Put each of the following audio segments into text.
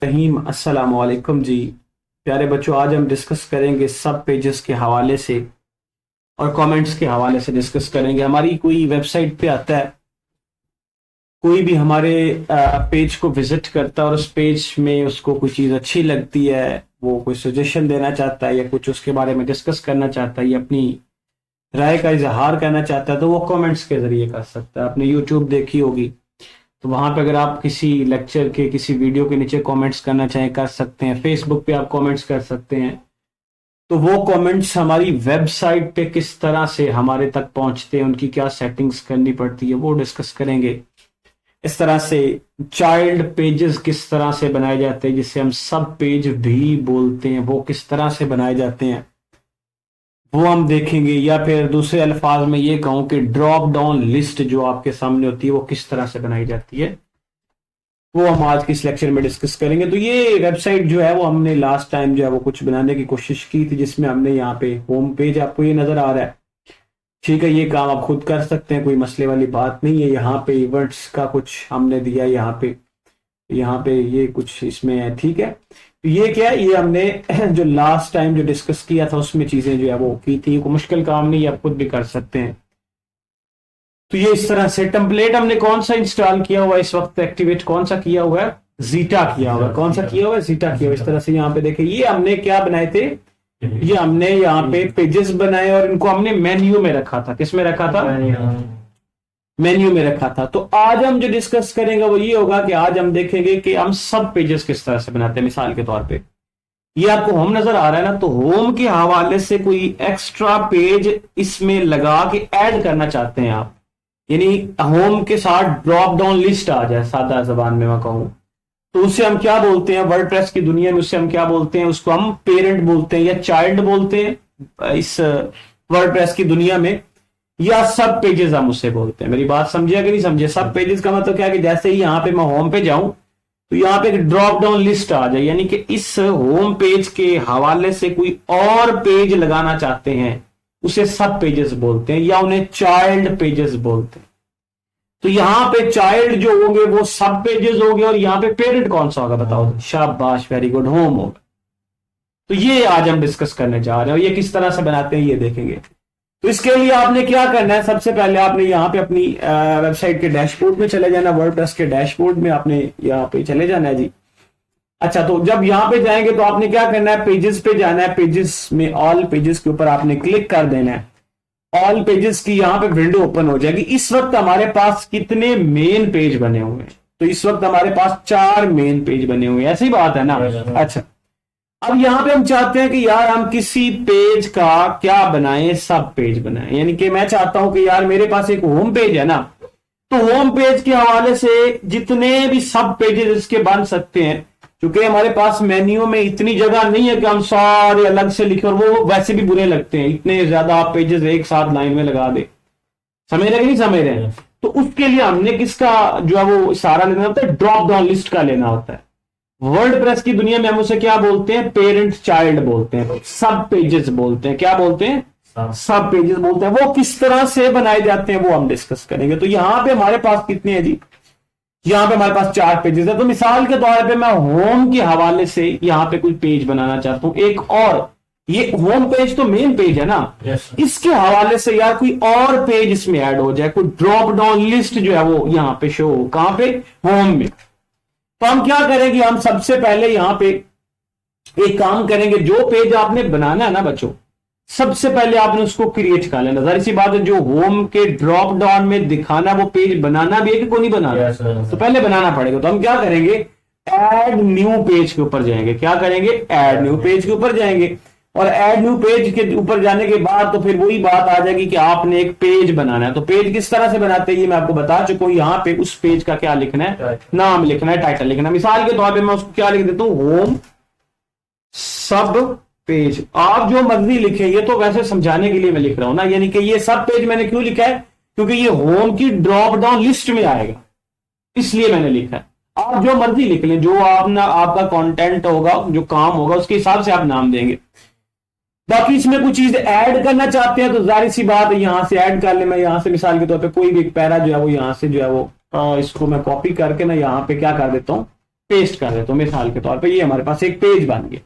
रहीम अस्सलाम वालेकुम जी। प्यारे बच्चों, आज हम डिस्कस करेंगे सब पेजेस के हवाले से और कमेंट्स के हवाले से डिस्कस करेंगे। हमारी कोई वेबसाइट पे आता है, कोई भी हमारे पेज को विजिट करता है और उस पेज में उसको कोई चीज़ अच्छी लगती है, वो कोई सजेशन देना चाहता है या कुछ उसके बारे में डिस्कस करना चाहता है या अपनी राय का इजहार करना चाहता है, तो वो कमेंट्स के जरिए कर सकता है। आपने यूट्यूब देखी होगी, तो वहां पे अगर आप किसी लेक्चर के किसी वीडियो के नीचे कमेंट्स करना चाहें कर सकते हैं। फेसबुक पे आप कमेंट्स कर सकते हैं। तो वो कमेंट्स हमारी वेबसाइट पे किस तरह से हमारे तक पहुंचते हैं, उनकी क्या सेटिंग्स करनी पड़ती है, वो डिस्कस करेंगे। इस तरह से चाइल्ड पेजेस किस तरह से बनाए जाते हैं, जिसे हम सब पेज भी बोलते हैं, वो किस तरह से बनाए जाते हैं वो हम देखेंगे। या फिर दूसरे अल्फाज में ये कहूं कि ड्रॉप डाउन लिस्ट जो आपके सामने होती है वो किस तरह से बनाई जाती है, वो हम आज के इस लेक्चर में डिस्कस करेंगे। तो ये वेबसाइट जो है वो हमने लास्ट टाइम जो है वो कुछ बनाने की कोशिश की थी, जिसमें हमने यहाँ पे होम पेज आपको ये नजर आ रहा है। ठीक है, ये काम आप खुद कर सकते हैं, कोई मसले वाली बात नहीं है। यहाँ पे इवेंट्स का कुछ हमने दिया, यहाँ पे ये कुछ इसमें है। ठीक है, तो ये क्या है, ये हमने जो लास्ट टाइम जो डिस्कस किया था उसमें चीजें जो है वो की थी। कोई मुश्किल काम नहीं है, आप खुद भी कर सकते हैं। तो ये इस तरह से टेम्पलेट हमने कौन सा इंस्टॉल किया हुआ है इस वक्त, एक्टिवेट कौन सा किया हुआ है, जीटा किया हुआ है। कौन सा किया हुआ है, जीटा किया हुआ है। इस तरह से यहाँ पे देखिए, ये हमने क्या बनाए थे, ये हमने यहाँ पे पेजेस बनाए और इनको हमने मेन्यू में रखा था। किस में रखा था, मेन्यू में रखा था। तो आज हम जो डिस्कस करेंगे वो ये होगा कि आज हम देखेंगे कि हम सब पेजेस किस तरह से बनाते हैं। मिसाल के तौर पे ये आपको होम नजर आ रहा है ना, तो होम के हवाले से कोई एक्स्ट्रा पेज इसमें लगा के ऐड करना चाहते हैं आप, यानी होम के साथ ड्रॉप डाउन लिस्ट आ जाए, सादा जबान में मैं कहूं तो उसे हम क्या बोलते हैं, वर्डप्रेस की दुनिया में उसे हम क्या बोलते हैं, उसको हम पेरेंट बोलते हैं या चाइल्ड बोलते हैं इस वर्डप्रेस की दुनिया में, या सब पेजेस हम उसे बोलते हैं। मेरी बात समझे कि नहीं समझे। सब पेजेस का मतलब क्या है कि जैसे ही यहां पे मैं होम पे जाऊं तो यहाँ पे एक ड्रॉप डाउन लिस्ट आ जाए, यानी कि इस होम पेज के हवाले से कोई और पेज लगाना चाहते हैं, उसे सब पेजेस बोलते हैं या उन्हें चाइल्ड पेजेस बोलते हैं। तो यहां पे चाइल्ड जो होंगे वो सब पेजेस होंगे और यहाँ पे पेरेंट कौन सा होगा बताओ, शाबाश, वेरी गुड, होम होगा। तो ये आज हम डिस्कस करने जा रहे हैं और ये किस तरह से बनाते हैं ये देखेंगे। तो इसके लिए आपने क्या करना है, सबसे पहले आपने यहाँ पे अपनी वेबसाइट के डैशबोर्ड में चले जाना, वर्डप्रेस के डैशबोर्ड में आपने यहाँ पे चले जाना है जी। अच्छा, तो जब यहाँ पे जाएंगे तो आपने क्या करना है, पेजेस पे जाना है। पेजेस में ऑल पेजेस के ऊपर आपने क्लिक कर देना है। ऑल पेजेस की यहाँ पे विंडो ओपन हो जाएगी। इस वक्त हमारे पास कितने मेन पेज बने हुए हैं, तो इस वक्त हमारे पास 4 मेन पेज बने हुए हैं, ऐसी बात है ना। अच्छा, अब यहां पे हम चाहते हैं कि यार हम किसी पेज का क्या बनाएं, सब पेज बनाएं। यानी कि मैं चाहता हूं कि यार मेरे पास एक होम पेज है ना, तो होम पेज के हवाले से जितने भी सब पेजेस इसके बन सकते हैं, क्योंकि हमारे पास मेन्यू में इतनी जगह नहीं है कि हम सारे अलग से लिखें, और वो वैसे भी बुरे लगते हैं, इतने ज्यादा आप पेजेस एक साथ लाइन में लगा दे। समझ रहे कि नहीं समझ रहे हैं। तो उसके लिए हमने किसका जो है वो सारा लेना होता है, ड्रॉप डाउन लिस्ट का लेना होता है। वर्डप्रेस की दुनिया में हम उसे क्या बोलते हैं, पेरेंट चाइल्ड बोलते हैं, सब पेजेस बोलते हैं। क्या बोलते हैं, सब पेजेस बोलते हैं। वो किस तरह से बनाए जाते हैं वो हम डिस्कस करेंगे। तो यहां पे हमारे पास कितने हैं जी, यहां पे हमारे पास 4 पेजेस है। तो मिसाल के तौर पे मैं होम के हवाले से यहां पे कोई पेज बनाना चाहता हूं एक, और ये होम पेज तो मेन पेज है ना, इसके हवाले से यार कोई और पेज इसमें ऐड हो जाए, कोई ड्रॉप डाउन लिस्ट जो है वो यहां पे शो हो। कहां पे, होम में। तो हम क्या करेंगे, हम सबसे पहले यहां पे एक काम करेंगे, जो पेज आपने बनाना है ना बच्चों, सबसे पहले आपने उसको क्रिएट कर लेना। जाहिर सी बात है, जो होम के ड्रॉप डाउन में दिखाना वो पेज बनाना भी है कि कोई नहीं बनाना, तो पहले बनाना पड़ेगा। तो हम क्या करेंगे, ऐड न्यू पेज के ऊपर जाएंगे। क्या करेंगे, ऐड न्यू पेज के ऊपर जाएंगे, और ऐड न्यू पेज के ऊपर जाने के बाद तो फिर वही बात आ जाएगी कि आपने एक पेज बनाना है। तो पेज किस तरह से बनाते हैं ये मैं आपको बता चुका हूं। यहां पे उस पेज का क्या लिखना है, नाम लिखना है, टाइटल लिखना है। मिसाल के तौर पे मैं उसको क्या लिख देता हूं, होम सब पेज। आप जो मर्जी लिखे, ये तो वैसे समझाने के लिए मैं लिख रहा हूं ना, यानी कि ये सब पेज मैंने क्यों लिखा है, क्योंकि ये होम की ड्रॉप डाउन लिस्ट में आएगा, इसलिए मैंने लिखा है। आप जो मर्जी लिख लें, जो आपका कंटेंट होगा, जो काम होगा, उसके हिसाब से आप नाम देंगे। बाकी इसमें कुछ चीज ऐड करना चाहते हैं तो जाहिर सी बात है यहां से ऐड कर ले। मैं यहां से मिसाल के तौर पे कोई भी एक पैरा जो है वो यहां से जो है वो इसको मैं कॉपी करके ना यहां पे क्या कर देता हूं, पेस्ट कर देता हूं मिसाल के तौर पे, ये हमारे पास एक पेज बन गया।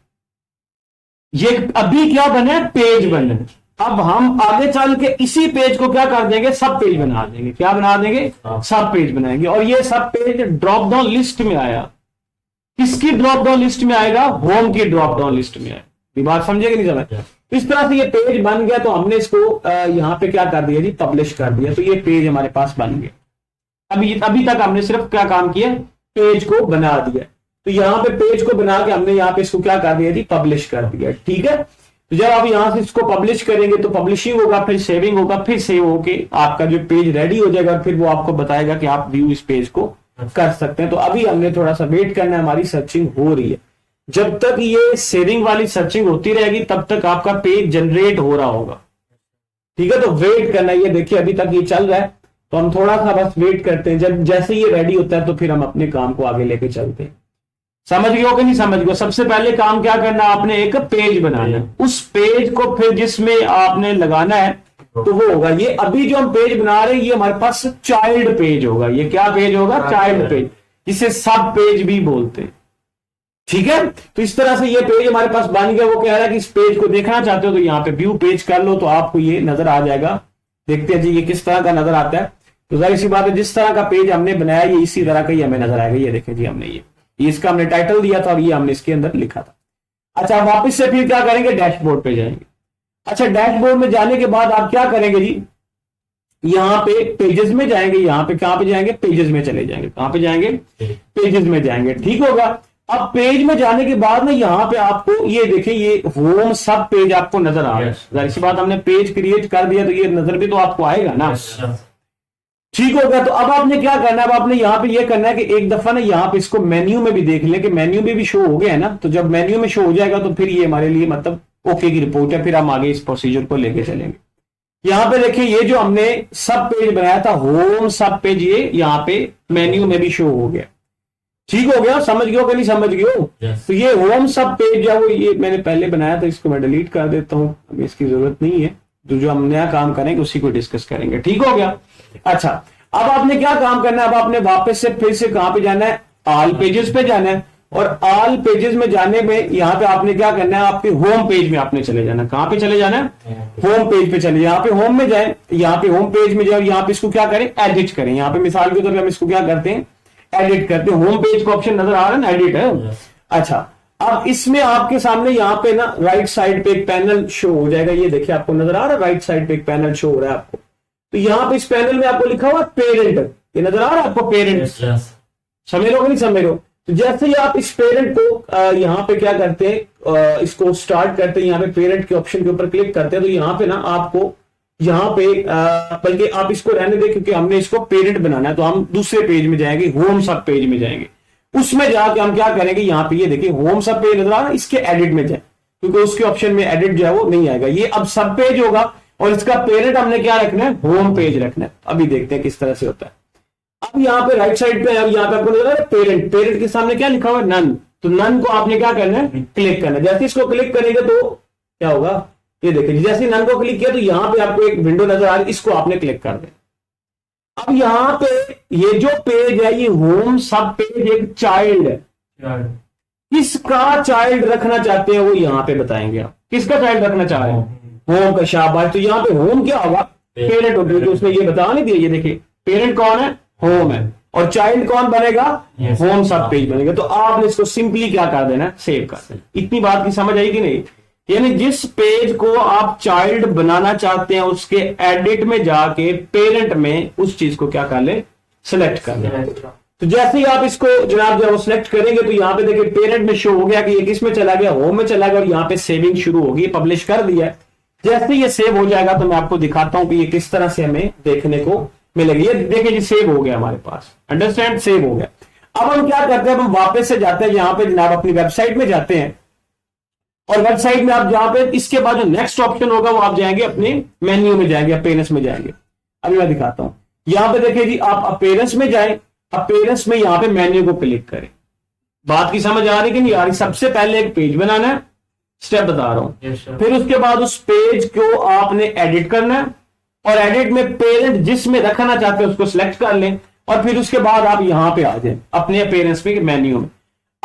ये अभी क्या बने, पेज बने। अब हम आगे चल के इसी पेज को क्या कर देंगे, सब पेज बना देंगे। क्या बना देंगे, सब पेज बनाएंगे। और ये सब पेज ड्रॉप डाउन लिस्ट में आया। किसकी ड्रॉप डाउन लिस्ट में आएगा, होम की ड्रॉप डाउन लिस्ट में आएगा। बात समझे कि नहीं समझ। इस तरह से ये पेज बन गया। तो हमने इसको यहां पे क्या कर दिया जी, पब्लिश कर दिया। तो ये पेज हमारे पास बन गया। अभी तक हमने सिर्फ क्या काम किया, पेज को बना दिया। तो यहां पे पेज को बना के हमने यहां पे इसको क्या कर दिया जी, पब्लिश कर दिया। ठीक है। तो जब आप यहां से इसको पब्लिश करेंगे तो पब्लिशिंग होगा, फिर सेविंग होगा, फिर सेव होके आपका जो पेज रेडी हो जाएगा। फिर वो आपको बताएगा कि आप व्यू इस पेज को कर सकते हैं। तो अभी हमने थोड़ा सा वेट करना है, हमारी सर्चिंग हो रही है। जब तक ये सेविंग वाली सर्चिंग होती रहेगी तब तक आपका पेज जनरेट हो रहा होगा। ठीक है। तो वेट करना है। ये देखिए अभी तक ये चल रहा है, तो हम थोड़ा सा बस वेट करते हैं। जब जैसे ये रेडी होता है तो फिर हम अपने काम को आगे लेके चलते हैं। समझ गए हो कि नहीं समझ गए। सबसे पहले काम क्या करना, आपने एक पेज बनाना है। उस पेज को फिर जिसमें आपने लगाना है तो वो होगा ये। अभी जो हम पेज बना रहे हैं ये हमारे पास चाइल्ड पेज होगा। ये क्या पेज होगा, चाइल्ड पेज, जिसे सब पेज भी बोलते हैं। ठीक है। तो इस तरह से ये पेज हमारे पास बन गया। वो कह रहा है कि इस पेज को देखना चाहते हो तो यहाँ पे व्यू पेज कर लो, तो आपको ये नजर आ जाएगा। देखते हैं जी ये किस तरह का नजर आता है। तो जाहिर सी बात है, जिस तरह का पेज हमने बनाया ये इसी तरह का ही हमें नजर आएगा। ये देखें जी, हमने ये इसका हमने टाइटल दिया था और ये हमने इसके अंदर लिखा था। अच्छा, वापस से फिर क्या करेंगे, डैशबोर्ड पे जाएंगे। अच्छा, डैशबोर्ड में जाने के बाद आप क्या करेंगे जी, यहाँ पे पेजेस में जाएंगे। यहाँ पे कहां पे जाएंगे, पेजेस में चले जाएंगे। कहां पे जाएंगे, पेजेस में जाएंगे। ठीक होगा। अब पेज में जाने के बाद ना यहाँ पे आपको ये देखिए, ये होम सब पेज आपको नजर आ रहा है। जाहिर सी बात, हमने पेज क्रिएट कर दिया तो ये नजर भी तो आपको आएगा ना। ठीक हो गया। तो अब आपने क्या करना है, अब आपने यहाँ पे ये करना है कि एक दफा ना यहाँ पे इसको मेन्यू में भी देख लें कि मेन्यू में भी शो हो गया है ना। तो जब मेन्यू में शो हो जाएगा तो फिर ये हमारे लिए मतलब ओके की रिपोर्ट है। फिर हम आगे इस प्रोसीजर को लेके चलेंगे। यहाँ पे देखिए, ये जो हमने सब पेज बनाया था, होम सब पेज, ये यहाँ पे मेन्यू में भी शो हो गया। ठीक हो गया। समझ गए हो कि नहीं समझ गए हो। तो ये होम सब पेज है वो, ये मैंने पहले बनाया था, इसको मैं डिलीट कर देता हूँ, अभी इसकी जरूरत नहीं है। तो जो हम नया काम करेंगे उसी को डिस्कस करेंगे। ठीक हो गया। अच्छा, अब आपने क्या काम करना है, अब आपने वापस से फिर से कहां पे जाना है, ऑल पेजेस पे जाना है। और ऑल पेजेस में जाने में यहाँ पे आपने क्या करना है, आपके होम पेज में आपने चले जाना है। कहां पे चले जाना है, होम पेज पे चले। यहाँ पे होम में जाए, यहाँ पे होम पेज में जाए, यहाँ पे इसको क्या करें, एडिट करें। यहाँ पे मिसाल के तौर पर हम इसको क्या करते हैं, एडिट करते हैं। होम पेज का ऑप्शन नजर आ रहा है ना, एडिट है। अच्छा, अब इसमें आपके सामने यहाँ पे ना राइट साइड पे एक पैनल शो हो जाएगा। ये देखिए आपको नजर आ रहा है, राइट साइड पे एक पैनल शो हो रहा है आपको। तो यहाँ पे इस पैनल में आपको लिखा हुआ पेरेंट, ये नजर आ रहा है आपको, पेरेंट। समझ लो कि नहीं समझ लो। तो जैसे ही आप इस पेरेंट को यहाँ पे क्या करते हैं, इसको स्टार्ट करते हैं, यहाँ पे पेरेंट के ऑप्शन के ऊपर क्लिक करते हैं। तो यहाँ पे ना आपको यहाँ पे बल्कि आप इसको रहने दें क्योंकि हमने इसको पेरेंट बनाना है। तो हम दूसरे पेज में जाएंगे, होम सब पेज में जाएंगे। उसमें जाके हम क्या करेंगे, यहाँ पे ये देखिए होम सब पेज नजर आ रहा है, इसके एडिट में जाए क्योंकि उसके ऑप्शन में एडिट जो है वो नहीं आएगा। ये अब सब पेज होगा और इसका पेरेंट हमने क्या रखना है, होम पेज रखना है। अभी देखते हैं किस तरह से होता है। अब यहाँ पे राइट साइड पे, अब यहाँ पे आपको नजर आ रहा है पेरेंट, पेरेंट के सामने क्या लिखा हुआ है, नन। तो नन को आपने क्या करना है, क्लिक करना है। जैसे इसको क्लिक करेंगे तो क्या होगा, ये देखिए जैसे नन को क्लिक किया तो यहाँ पे आपको एक विंडो नजर आ रही है, इसको आपने क्लिक कर देना। अब यहाँ पे ये जो पेज है, ये होम सब पेज एक चाइल्ड है। किसका चाइल्ड रखना चाहते हैं वो यहाँ पे बताएंगे। आप किसका चाइल्ड रखना चाह रहे हैं, होम का। शाबाश। तो यहाँ पे होम क्या होगा, पेरेंट होगी। तो उसने ये बता नहीं दिया, ये देखिए पेरेंट कौन है, होम है, और चाइल्ड कौन बनेगा, होम सब पेज बनेगा। तो आपने इसको सिंपली क्या कर देना, सेव कर देना। इतनी बात की समझ आई कि नहीं। यानी जिस पेज को आप चाइल्ड बनाना चाहते हैं उसके एडिट में जाके पेरेंट में उस चीज को क्या कर ले, सिलेक्ट कर ले। तो जैसे ही आप इसको जनाब जब सिलेक्ट करेंगे तो यहाँ पे देखिए पेरेंट में शो हो गया कि ये किस में चला गया, होम में चला गया। और यहाँ पे सेविंग शुरू होगी, पब्लिश कर दिया है। जैसे ये सेव हो जाएगा तो मैं आपको दिखाता हूं कि ये किस तरह से हमें देखने को मिलेगी। ये देखिए जी सेव हो गया हमारे पास, अंडरस्टैंड, सेव हो गया। अब हम क्या करते हैं, हम वापस से जाते हैं यहाँ पे जनाब अपनी वेबसाइट में जाते हैं। और वेबसाइट में आप जहां पे इसके बाद जो नेक्स्ट ऑप्शन होगा वो आप जाएंगे अपने मेन्यू में जाएंगे, अपीयरेंस में जाएंगे। अभी मैं दिखाता हूं। यहां पे देखिए जी आप अपीयरेंस में जाएं, अपीयरेंस में यहां पे मेन्यू को क्लिक करें। बात की समझ आ रही कि नहीं आ रही। सबसे पहले एक पेज बनाना है, स्टेप बता रहा हूं। फिर उसके बाद उस पेज को आपने एडिट करना है और एडिट में पेरेंट जिसमें रखना चाहते हैं उसको सिलेक्ट कर लें। और फिर उसके बाद आप यहां पे आ जाए अपने अपीयरेंस में मेन्यू में।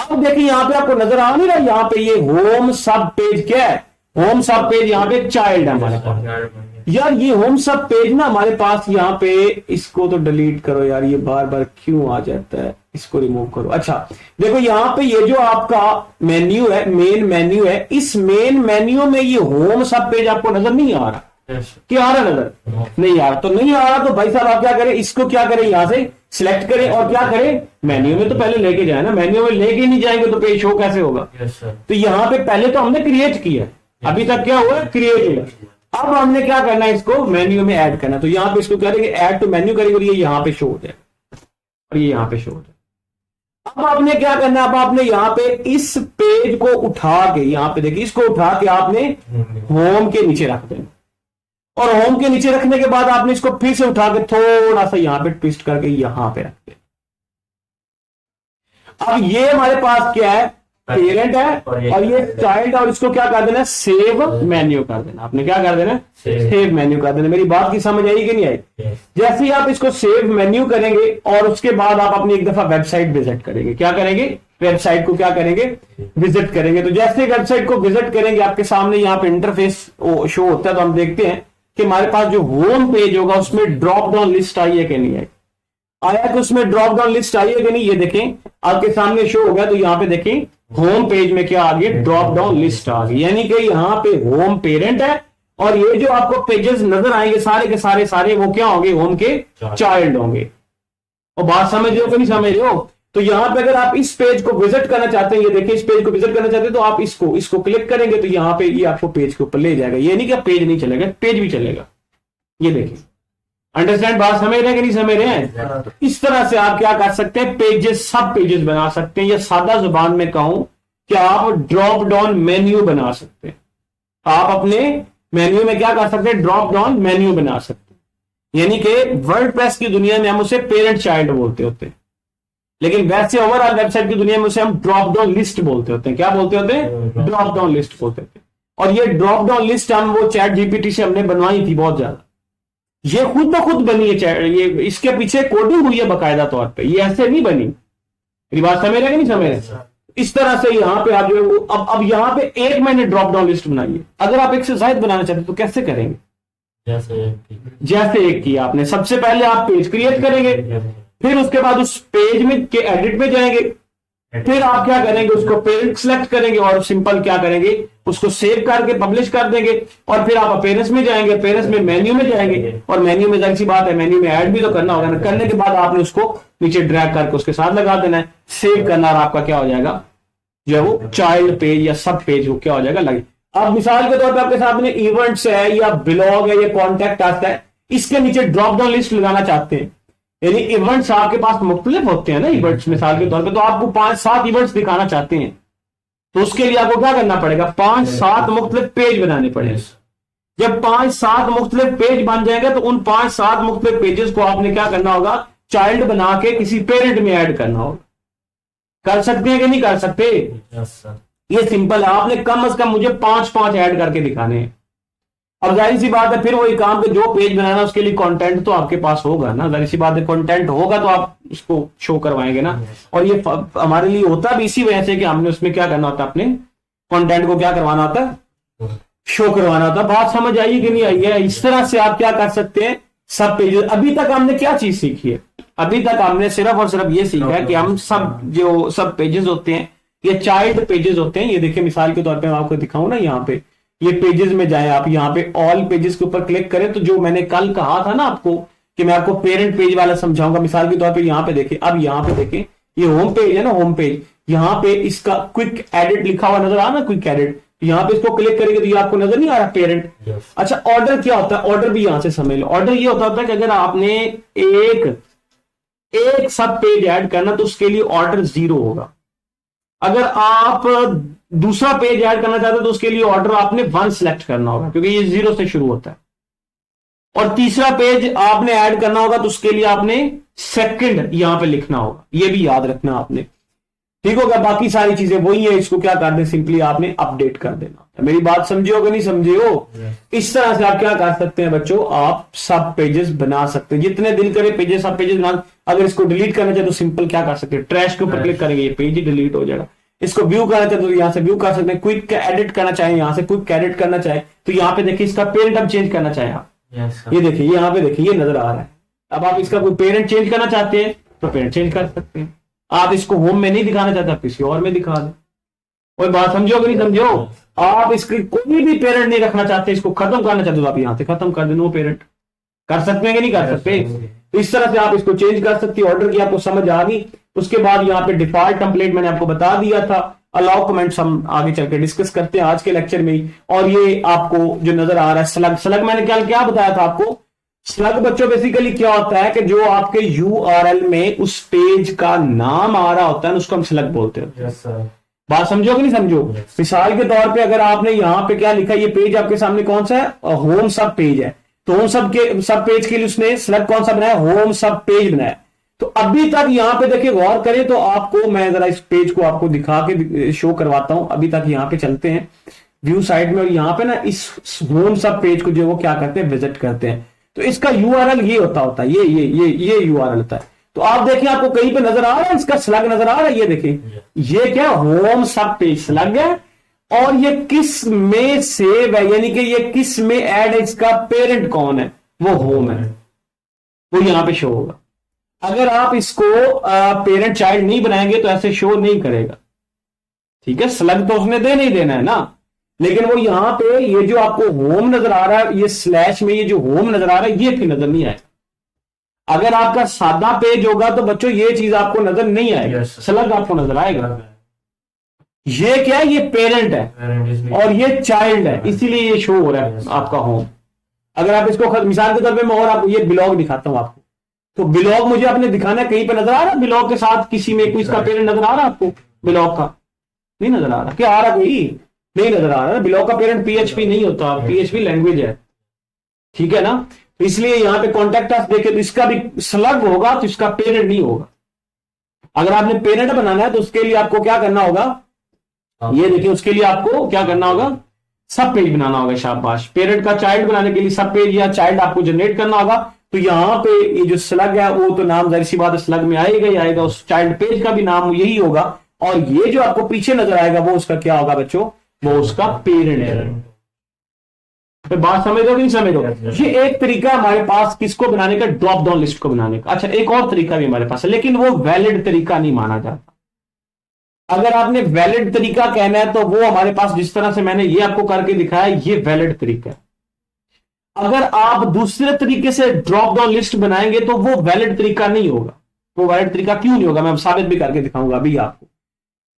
अब देखिए यहां पे आपको नजर आ नहीं रहा, यहां पे ये होम सब पेज क्या है, होम सब पेज यहां पे चाइल्ड है हमारे पास। यार ये होम सब पेज ना हमारे पास यहाँ पे, इसको तो डिलीट करो यार, ये बार बार क्यों आ जाता है, इसको रिमूव करो। अच्छा देखो यहाँ पे ये जो आपका मेन्यू है, मेन मेन्यू है, इस मेन मेन्यू में ये होम सब पेज आपको नजर नहीं आ रहा, क्या आ रहा नजर नहीं आ रहा, तो नहीं आ रहा तो भाई साहब आप क्या करें, इसको क्या करें, यहां से सिलेक्ट करें और क्या करें, मेन्यू में तो पहले लेके जाए ना, मेन्यू में लेके नहीं जाएंगे तो पेज शो कैसे होगा। तो यहां पे पहले तो हमने क्रिएट किया, अभी तक क्या हुआ, क्रिएट हुआ। अब हमने क्या करना है, इसको मेन्यू में ऐड करना, तो यहां पे इसको करेंगे ऐड टू मेन्यू करेंगे और ये यहां पे शो हो जाएगा और ये यहां पे शो हो जाएगा। अब आपने क्या करना है, अब आपने यहां पे इस पेज को उठा के, यहां पे देखिए इसको उठा के आपने होम के नीचे रख देना, और होम के नीचे रखने के बाद आपने इसको फिर से उठा के थोड़ा सा यहां पे ट्विस्ट करके यहां पे रख देना। अब ये हमारे पास क्या है, पेरेंट है और ये चाइल्ड, और इसको क्या कर देना, सेव मेन्यू कर देना। आपने क्या कर देना, सेव मेन्यू कर देना। मेरी बात की समझ आई कि नहीं आई? जैसे ही आप इसको सेव मेन्यू करेंगे और उसके बाद आप अपनी एक दफा वेबसाइट विजिट करेंगे, क्या करेंगे, वेबसाइट को क्या करेंगे, विजिट करेंगे। तो जैसे वेबसाइट को विजिट करेंगे आपके सामने यहाँ पे इंटरफेस शो होता है, तो हम देखते हैं कि हमारे पास जो होम पेज होगा उसमें ड्रॉप डाउन लिस्ट आई है कि नहीं आई, आया कि उसमें ड्रॉप डाउन लिस्ट आई है कि नहीं, ये देखें आपके सामने शो हो गया। तो यहाँ पे देखें होम पेज में क्या आ गया, ड्रॉप डाउन लिस्ट आ गई, यानी कि यहाँ पे होम पेरेंट है और ये जो आपको पेजेस नजर आएंगे सारे के सारे वो क्या होंगे, होम के चाइल्ड होंगे। और बात समझ रहे हो कि नहीं समझ रहे हो? तो यहां पे अगर आप इस पेज को विजिट करना चाहते हैं, ये देखिए इस पेज को विजिट करना चाहते हैं, तो आप इसको क्लिक करेंगे तो यहाँ पे ये आपको पेज के ऊपर ले जाएगा। ये नहीं कि पेज नहीं चलेगा, पेज भी चलेगा। ये देखिए, अंडरस्टैंड, बात समझ रहे हैं कि नहीं समझ रहे हैं? तो इस तरह से आप क्या कर सकते हैं, पेजेस, सब पेजेस बना सकते हैं, या सादा जुबान में कहूं कि आप ड्रॉप डाउन मेन्यू बना सकते हैं। आप अपने मेन्यू में क्या कर सकते हैं, ड्रॉप डाउन मेन्यू बना सकते हैं। यानी कि वर्डप्रेस की दुनिया में हम उसे पेरेंट चाइल्ड बोलते होते हैं, लेकिन वैसे ओवरऑल वेबसाइट की दुनिया में उसे हम ड्रॉप डाउन लिस्ट बोलते होते हैं। क्या बोलते होते हैं, ड्रॉप डाउन लिस्ट बोलते होते हैं। और ये ड्रॉप डाउन लिस्ट हम वो चैट जीपीटी से हमने बनवाई थी बहुत ज्यादा, ये खुद ब खुद बनी है, ये इसके पीछे कोडिंग हुई है बाकायदा तौर पे, ये ऐसे नहीं बनी। मेरी बात समझ रहे कि नहीं समझ रहे? इस तरह से यहां पे आप जो है अब यहां पे एक मैंने ड्रॉप डाउन लिस्ट बनाई है। अगर आप एक से ज्यादा बनाना चाहते तो कैसे करेंगे, जैसे एक किया आपने, सबसे पहले आप पेज क्रिएट करेंगे, फिर उसके बाद उस पेज में के एडिट में जाएंगे, फिर आप क्या करेंगे, उसको पेरेंट सेलेक्ट करेंगे और सिंपल क्या करेंगे, उसको सेव करके पब्लिश कर देंगे। और फिर आप अपेयरेंस में जाएंगे, अपेयरेंस में मेन्यू में जाएंगे, और मेन्यू में जाहिर सी बात है मेन्यू में ऐड भी तो करना होगा ना। करने के बाद आपने उसको नीचे ड्रैग करके उसके साथ लगा देना है, सेव करना, और आपका क्या हो जाएगा, जो है वो चाइल्ड पेज या सब पेज वो क्या हो जाएगा, लगे। अब मिसाल के तौर पर आपके सामने इवेंट्स है या ब्लॉग है या कॉन्टैक्ट आता है, इसके नीचे ड्रॉप डाउन लिस्ट लगाना चाहते हैं, यानी इवेंट्स आपके पास मुख्तलिफ होते हैं ना इवेंट्स, मिसाल के तौर पे तो आपको 5-7 इवेंट्स दिखाना चाहते हैं, तो उसके लिए आपको क्या करना पड़ेगा, 5-7 मुख्तलिफ पेज बनाने पड़ेंगे। जब 5-7 मुख्तलिफ पेज बन जाएंगे तो उन 5-7 मुख्तलिफ पेजेस को आपने क्या करना होगा, चाइल्ड बना के किसी पेरेंट में ऐड करना होगा। कर सकते हैं कि नहीं कर सकते? ये सिंपल है, आपने कम से कम मुझे 5-5 ऐड करके दिखाने हैं। अब जाहिर सी बात है, फिर वही काम के जो पेज बनाना उसके लिए कंटेंट तो आपके पास होगा ना, जाहिर सी बात है, कंटेंट होगा तो आप उसको शो करवाएंगे ना। और ये हमारे लिए होता भी इसी वजह से कि हमने उसमें क्या करना होता है, अपने कंटेंट को क्या करवाना होता है, शो करवाना होता है। बात समझ आई कि नहीं आई है? इस तरह से आप क्या कर सकते हैं, सब पेजेस। अभी तक हमने क्या चीज सीखी है, अभी तक हमने सिर्फ और सिर्फ ये सीखा है कि हम सब पेजेस होते हैं, ये चाइल्ड पेजेस होते हैं। ये देखिए मिसाल के तौर पे मैं आपको दिखाऊं ना, यहाँ पे ये पेजेस में जाए आप, यहाँ पे ऑल पेजेस के ऊपर क्लिक करें तो जो मैंने कल कहा था ना आपको कि मैं आपको पेरेंट पेज वाला समझाऊंगा, मिसाल के तौर पे यहाँ पे देखें, अब यहाँ पे देखें ये होम पेज है ना, होम पेज, यहाँ पे इसका क्विक एडिट लिखा हुआ नजर आ ना, क्विक एडिट, यहाँ पे इसको क्लिक करेंगे तो ये आपको नजर नहीं आ रहा पेरेंट। अच्छा, ऑर्डर क्या होता है, ऑर्डर भी यहां से समझ लो। ऑर्डर ये होता है कि अगर आपने एक सब पेज ऐड करना तो उसके लिए ऑर्डर 0 होगा। अगर आप दूसरा पेज ऐड करना चाहते हो तो उसके लिए ऑर्डर आपने 1 सिलेक्ट करना होगा, क्योंकि ये 0 से शुरू होता है। और तीसरा पेज आपने ऐड करना होगा तो उसके लिए आपने सेकंड यहां पे लिखना होगा, ये भी याद रखना आपने। ठीक होगा, बाकी सारी चीजें वही है, इसको क्या कर दें, सिंपली आपने अपडेट कर देना। मेरी बात समझे हो कि नहीं समझे हो? इस तरह से आप क्या कर सकते हैं बच्चों, आप सब पेजेस बना सकते हैं, जितने दिल करे पेजेस सब पेजेस बना। अगर इसको डिलीट करना चाहे तो सिंपल क्या कर सकते हैं, ट्रैश के ऊपर क्लिक करेंगे, ये पेज ही डिलीट हो जाएगा। इसको व्यू करना चाहे तो यहां से व्यू कर सकते हैं, क्विक एडिट करना चाहे यहां से क्विक एडिट करना चाहे तो यहाँ पे देखिए, इसका पेरेंट अब चेंज करना चाहे आप, ये देखिए यहाँ पे देखिए ये नजर आ रहा है। अब आप इसका कोई पेरेंट चेंज करना चाहते हैं तो पेरेंट चेंज कर सकते हैं। आप इसको होम में नहीं दिखाना चाहते, आप किसी और में दिखा दें। कोई बात समझो कि नहीं समझो? आप इसकी कोई भी पेरेंट नहीं रखना चाहते, इसको खत्म करना चाहते हो, आप यहां से खत्म कर देना, वो पेरेंट कर सकते हैं कि नहीं कर सकते? तो इस तरह से आप इसको चेंज कर सकते हैं। ऑर्डर की आपको समझ आ गई। उसके बाद यहाँ पे डिफॉल्ट टेम्पलेट मैंने आपको बता दिया था। अलाउ कमेंट्स हम आगे चल के डिस्कस करते हैं आज के लेक्चर में ही। और ये आपको जो नजर आ रहा है स्लग, स्लग मैंने क्या बताया था आपको? स्लग बच्चों बेसिकली क्या होता है कि जो आपके यूआरएल में उस पेज का नाम आ रहा होता है उसको हम स्लग बोलते हैं। Yes sir. बात समझो कि नहीं समझो? मिसाल के तौर पे अगर आपने यहाँ पे क्या लिखा है, ये पेज आपके सामने कौन सा है, होम सब पेज है, तो होम सब पेज के लिए उसने स्लग कौन सा बनाया, होम सब पेज बनाया। तो अभी तक यहाँ पे देखिए, गौर करें तो आपको मैं जरा इस पेज को आपको दिखा के शो करवाता हूं। अभी तक यहाँ पे चलते हैं व्यू साइड में, और यहाँ पे ना इस होम सब पेज को जो वो क्या करते हैं, विजिट करते हैं। तो इसका यूआरएल ये होता है, ये यूआरएल होता है। तो आप देखिए, आपको कहीं पे नजर आ रहा है इसका स्लग नजर आ रहा है, ये देखिए ये क्या होम सब पेज स्लग है, और ये किस में सेव है, यानी कि ये किस में ऐड है, इसका पेरेंट कौन है, वो होम है, वो यहां पे शो होगा। अगर आप इसको पेरेंट चाइल्ड नहीं बनाएंगे तो ऐसे शो नहीं करेगा। ठीक है, स्लग तो उसने दे नहीं देना है ना, लेकिन वो यहां पे ये जो आपको होम नजर आ रहा है, ये स्लैश में ये जो होम नजर आ रहा है, ये फिर नजर नहीं आएगा। अगर आपका सादा पेज होगा तो बच्चों ये चीज आपको नजर नहीं आएगी, स्लग आपको नजर आएगा। ये क्या है, ये पेरेंट है और ये चाइल्ड है, इसीलिए ये शो हो रहा है आपका होम। अगर आप इसको मिसाल के तौर पे मैं और आपको ये बिलॉग दिखाता हूं आपको, तो बिलॉग मुझे आपने दिखाना है, कहीं पे नजर आ रहा है बिलॉग के साथ किसी में कोई इसका पेरेंट नजर आ रहा है आपको? बिलॉग का नहीं नजर आ रहा, क्या आ रहा कोई नहीं नजर आ रहा। बिलॉग का पेरेंट पीएचपी नहीं होता, पीएचपी लैंग्वेज है, ठीक है ना। तो इसलिए यहां पे कॉन्टेक्ट अस देखे तो इसका भी स्लग होगा, तो इसका पेरेंट नहीं होगा। अगर आपने पेरेंट बनाना है तो उसके लिए आपको क्या करना होगा, ये देखिए, उसके लिए आपको क्या करना होगा, सब पेज बनाना होगा। शाबाश। पेरेंट का चाइल्ड बनाने के लिए सब पेज या चाइल्ड आपको जनरेट करना होगा। तो यहां पे ये जो स्लग है वो तो नाम जाहिर सी बात है स्लग में आएगा ही आएगा, उस चाइल्ड पेज का भी नाम यही होगा, और ये जो आपको पीछे नजर आएगा वो उसका क्या होगा बच्चों, वो उसका पेरेंट है। तो बात समझ रहे हो कि नहीं समझ रहे हो? ये एक तरीका हमारे पास किसको बनाने का, ड्रॉप डाउन लिस्ट को बनाने का। अच्छा, एक और तरीका भी हमारे पास है, लेकिन वो वैलिड तरीका नहीं माना जाता। अगर आपने वैलिड तरीका कहना है तो वो हमारे पास जिस तरह से मैंने ये आपको करके दिखाया, ये वैलिड तरीका है। अगर आप दूसरे तरीके से ड्रॉप डाउन लिस्ट बनाएंगे तो वो वैलिड तरीका नहीं होगा। वो वैलिड तरीका क्यों नहीं होगा, मैं साबित भी करके दिखाऊंगा अभी आपको।